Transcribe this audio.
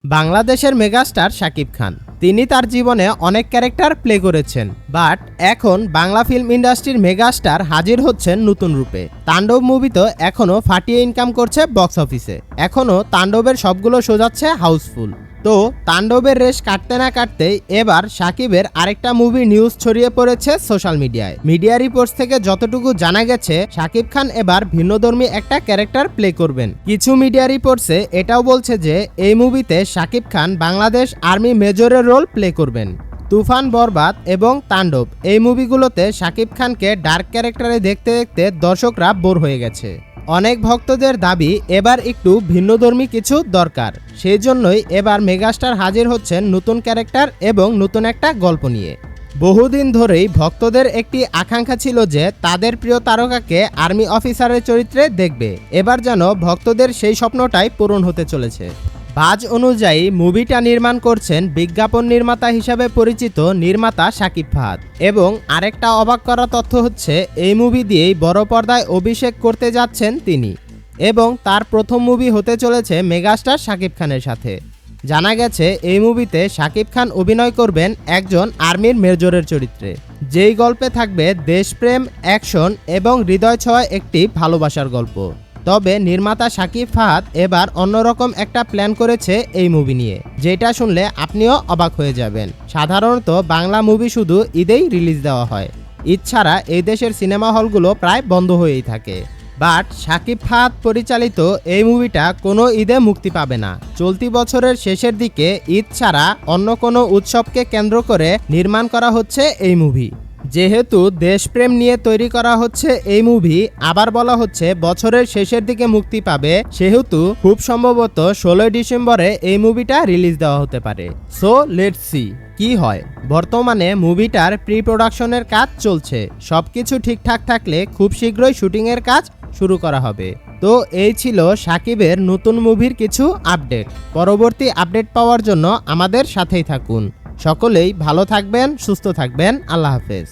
বাংলাদেশের মেগাস্টার শাকিব খান তিনি তার জীবনে অনেক ক্যারেক্টার প্লে করেছেন, বাট এখন বাংলা ফিল্ম ইন্ডাস্ট্রির মেগাস্টার হাজির হচ্ছেন নতুন রূপে। তাণ্ডব মুভি তো এখনও ফাটিয়ে ইনকাম করছে বক্স অফিসে, এখনও তাণ্ডবের সবগুলো শো যাচ্ছে হাউসফুল। তো তাণ্ডবের রেশ কাটতে না কাটতেই এবার শাকিবের আরেকটা মুভি নিউজ ছড়িয়ে পড়েছে সোশ্যাল মিডিয়ায়। মিডিয়া রিপোর্টস থেকে যতটুকু জানা গেছে, শাকিব খান এবার ভিন্নধর্মী একটা ক্যারেক্টার প্লে করবেন। কিছু মিডিয়া রিপোর্টসে এটাও বলছে যে এই মুভিতে Shakib Khan Bangladesh army মেজরের role play করবেন। তুফান, বরবাদ এবং তাণ্ডব এই মুভিগুলোতে শাকিব খানকে ডার্ক ক্যারেক্টারে দেখতে দেখতে দর্শকরা বোর হয়ে গেছে। অনেক ভক্তদের দাবি এবার একটু ভিন্নধর্মী কিছু দরকার, সেই জন্যই এবার মেগাস্টার হাজির হচ্ছেন নতুন ক্যারেক্টার এবং নতুন একটা গল্প নিয়ে। বহুদিন ধরেই ভক্তদের একটি আকাঙ্ক্ষা ছিল যে তাদের প্রিয় তারকাকে আর্মি অফিসারের চরিত্রে দেখবে। এবার যেন ভক্তদের সেই স্বপ্নটাই পূরণ হতে চলেছে। বাজ অনুযায়ী মুভিটা নির্মাণ করছেন বিজ্ঞাপন নির্মাতা হিসাবে পরিচিত নির্মাতা শাকিব ফাহাদ। এবং আরেকটা অবাক করা তথ্য হচ্ছে, এই মুভি দিয়েই বড় পর্দায় অভিষেক করতে যাচ্ছেন তিনি, এবং তার প্রথম মুভি হতে চলেছে মেগাস্টার শাকিব খানের সাথে। জানা গেছে এই মুভিতে শাকিব খান অভিনয় করবেন একজন আর্মির মেজরের চরিত্রে, যেই গল্পে থাকবে দেশপ্রেম, অ্যাকশন এবং হৃদয় ছোঁয়া একটি ভালোবাসার গল্প। তবে নির্মাতা শাকিব ফাহাদ এবার অন্যরকম একটা প্ল্যান করেছে এই মুভি নিয়ে, যেটা শুনলে আপনিও অবাক হয়ে যাবেন। সাধারণত বাংলা মুভি শুধু ঈদেই রিলিজ দেওয়া হয়, ঈদ ছাড়া এই দেশের সিনেমা হলগুলো প্রায় বন্ধ হয়েই থাকে। বাট শাকিব ফাহাদ পরিচালিত এই মুভিটা কোনো ঈদে মুক্তি পাবে না। চলতি বছরের শেষের দিকে ঈদ ছাড়া অন্য কোনো উৎসবকে কেন্দ্র করে নির্মাণ করা হচ্ছে এই মুভি। যেহেতু দেশপ্রেম নিয়ে তৈরি করা হচ্ছে এই মুভি, আবার বলা হচ্ছে বছরের শেষের দিকে মুক্তি পাবে, সেহেতু খুব সম্ভবত 16 ডিসেম্বরে এই মুভিটা রিলিজ দেওয়া হতে পারে। সো লেটস সি কি হয়। বর্তমানে মুভিটার প্রি প্রোডাকশনের কাজ চলছে, সবকিছু ঠিকঠাক থাকলে খুব শীঘ্রই শুটিংয়ের কাজ শুরু করা হবে। তো এই ছিল শাকিবের নতুন মুভির কিছু আপডেট। পরবর্তী আপডেট পাওয়ার জন্য আমাদের সাথেই থাকুন। সকলেই ভালো থাকবেন, সুস্থ থাকবেন। আল্লাহ হাফেজ।